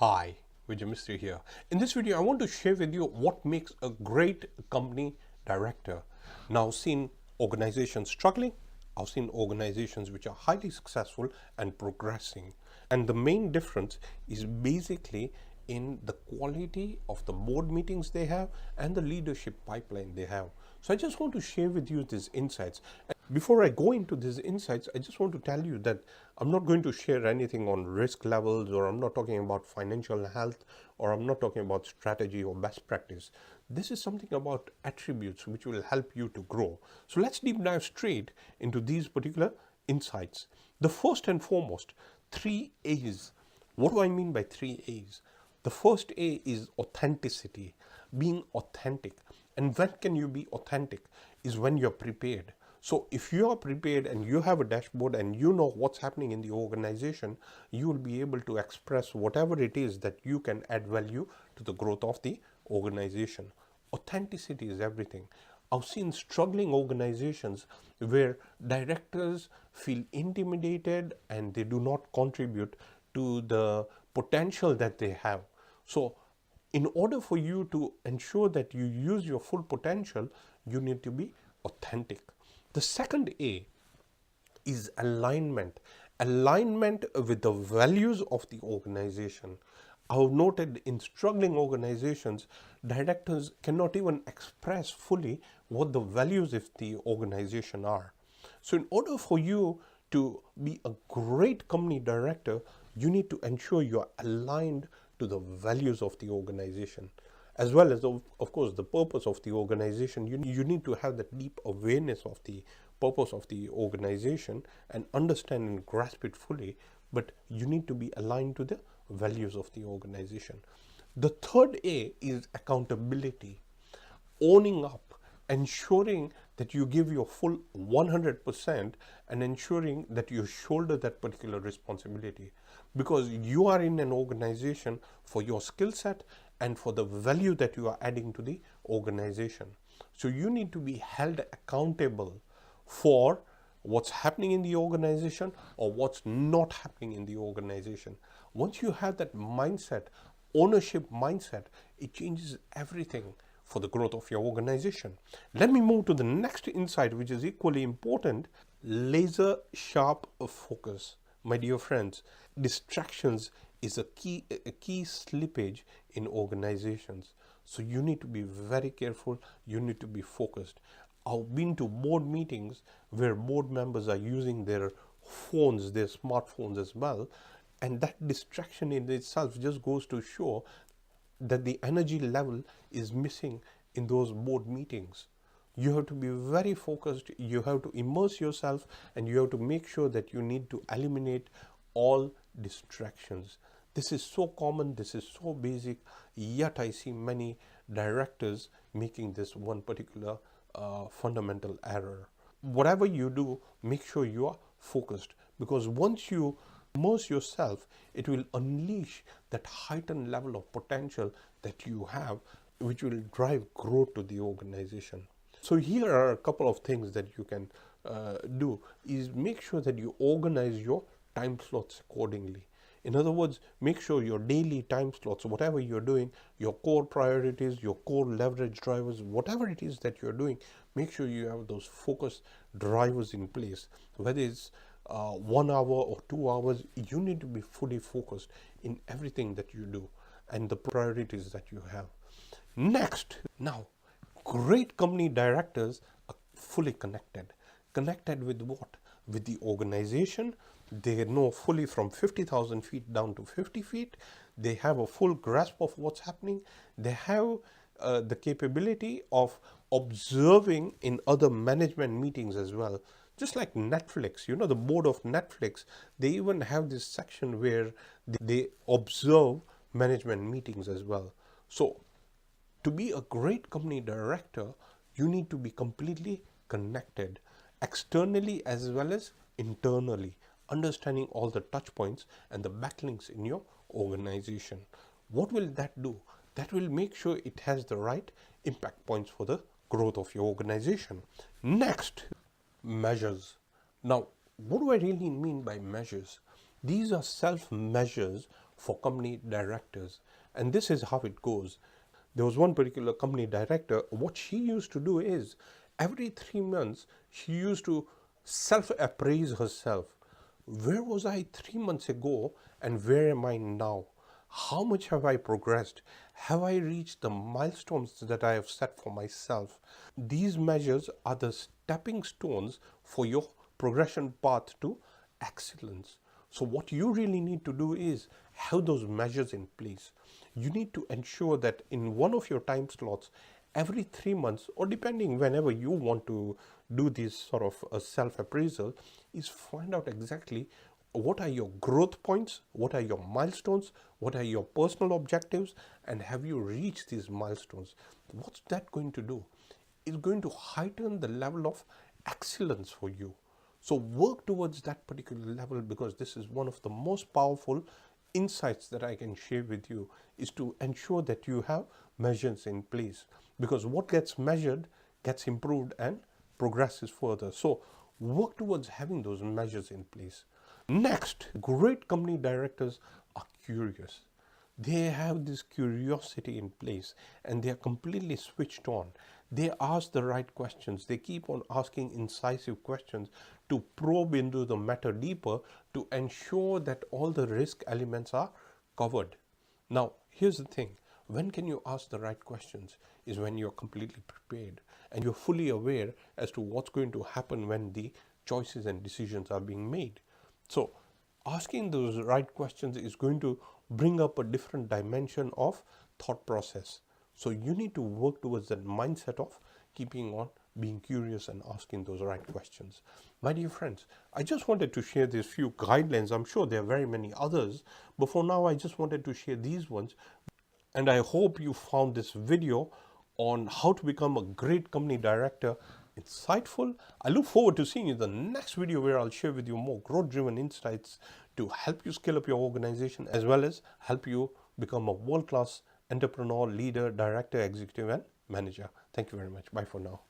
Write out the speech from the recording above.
Hi, Vijay Mistry here. In this video, I want to share with you what makes a great company director. Now, I've seen organizations struggling. I've seen organizations which are highly successful and progressing. And the main difference is basically in the quality of the board meetings they have and the leadership pipeline they have. So I just want to share with you these insights. Before I go into these insights, I just want to tell you that I'm not going to share anything on risk levels, or I'm not talking about financial health, or I'm not talking about strategy or best practice. This is something about attributes which will help you to grow. So let's deep dive straight into these particular insights. The first and foremost, 3 A's. What do I mean by 3 A's? The first A is authenticity, being authentic. And when can you be authentic? Is when you're prepared. So if you are prepared and you have a dashboard and you know what's happening in the organization, you will be able to express whatever it is that you can add value to the growth of the organization. Authenticity is everything. I've seen struggling organizations where directors feel intimidated and they do not contribute to the potential that they have. So in order for you to ensure that you use your full potential, you need to be authentic. The second A is alignment. Alignment with the values of the organization. I've noted in struggling organizations, directors cannot even express fully what the values of the organization are. So in order for you to be a great company director, you need to ensure you're aligned to the values of the organization, as well as, of course, the purpose of the organization. You need to have that deep awareness of the purpose of the organization and understand and grasp it fully, but you need to be aligned to the values of the organization. The third A is accountability, owning up, ensuring that you give your full 100% and ensuring that you shoulder that particular responsibility, because you are in an organization for your skill set and for the value that you are adding to the organization. So you need to be held accountable for what's happening in the organization or what's not happening in the organization. Once you have that mindset, ownership mindset, it changes everything for the growth of your organization. Let me move to the next insight, which is equally important: laser sharp focus. My dear friends, distractions is a key slippage in organizations. So you need to be very careful, you need to be focused. I've been to board meetings where board members are using their phones, their smartphones as well, and that distraction in itself just goes to show that the energy level is missing in those board meetings. You have to be very focused, you have to immerse yourself, and you have to make sure that you need to eliminate all distractions. This is so common, this is so basic, yet I see many directors making this one particular fundamental error. Whatever you do, make sure you are focused, because once you immerse yourself, it will unleash that heightened level of potential that you have, which will drive growth to the organization. So here are a couple of things that you can do. Is make sure that you organize your time slots accordingly. In other words, make sure your daily time slots, whatever you're doing, your core priorities, your core leverage drivers, whatever it is that you're doing, make sure you have those focus drivers in place. Whether it's 1 hour or 2 hours, you need to be fully focused in everything that you do and the priorities that you have. Next, now, great company directors are fully connected. Connected with what? With the organization. They know fully from 50,000 feet down to 50 feet. They have a full grasp of what's happening. They have the capability of observing in other management meetings as well. Just like Netflix, you know, the board of Netflix, they even have this section where they observe management meetings as well. So to be a great company director, you need to be completely connected, externally as well as internally, understanding all the touch points and the backlinks in your organization. What will that do? That will make sure it has the right impact points for the growth of your organization. Next, measures. Now, what do I really mean by measures? These are self measures for company directors. And this is how it goes. There was one particular company director. What she used to do is every 3 months, she used to self-appraise herself. Where was I 3 months ago and where am I now? How much have I progressed? Have I reached the milestones that I have set for myself? These measures are the stepping stones for your progression path to excellence. So what you really need to do is have those measures in place. You need to ensure that in one of your time slots, every 3 months, or depending whenever you want to do this sort of a self-appraisal, is find out exactly what are your growth points, what are your milestones, what are your personal objectives, and have you reached these milestones? What's that going to do? It's going to heighten the level of excellence for you. So work towards that particular level, because this is one of the most powerful insights that I can share with you, is to ensure that you have measures in place, because what gets measured gets improved and progresses further. So work towards having those measures in place. Next, great company directors are curious. They have this curiosity in place and they are completely switched on. They ask the right questions. They keep on asking incisive questions to probe into the matter deeper, to ensure that all the risk elements are covered. Now, here's the thing. When can you ask the right questions? Is when you're completely prepared and you're fully aware as to what's going to happen when the choices and decisions are being made. So asking those right questions is going to bring up a different dimension of thought process. So you need to work towards that mindset of keeping on being curious and asking those right questions. My dear friends, I just wanted to share these few guidelines. I'm sure there are very many others, but for now I just wanted to share these ones. And I hope you found this video on how to become a great company director insightful. I look forward to seeing you in the next video, where I'll share with you more growth-driven insights to help you scale up your organization, as well as help you become a world-class entrepreneur, leader, director, executive, and manager. Thank you very much. Bye for now.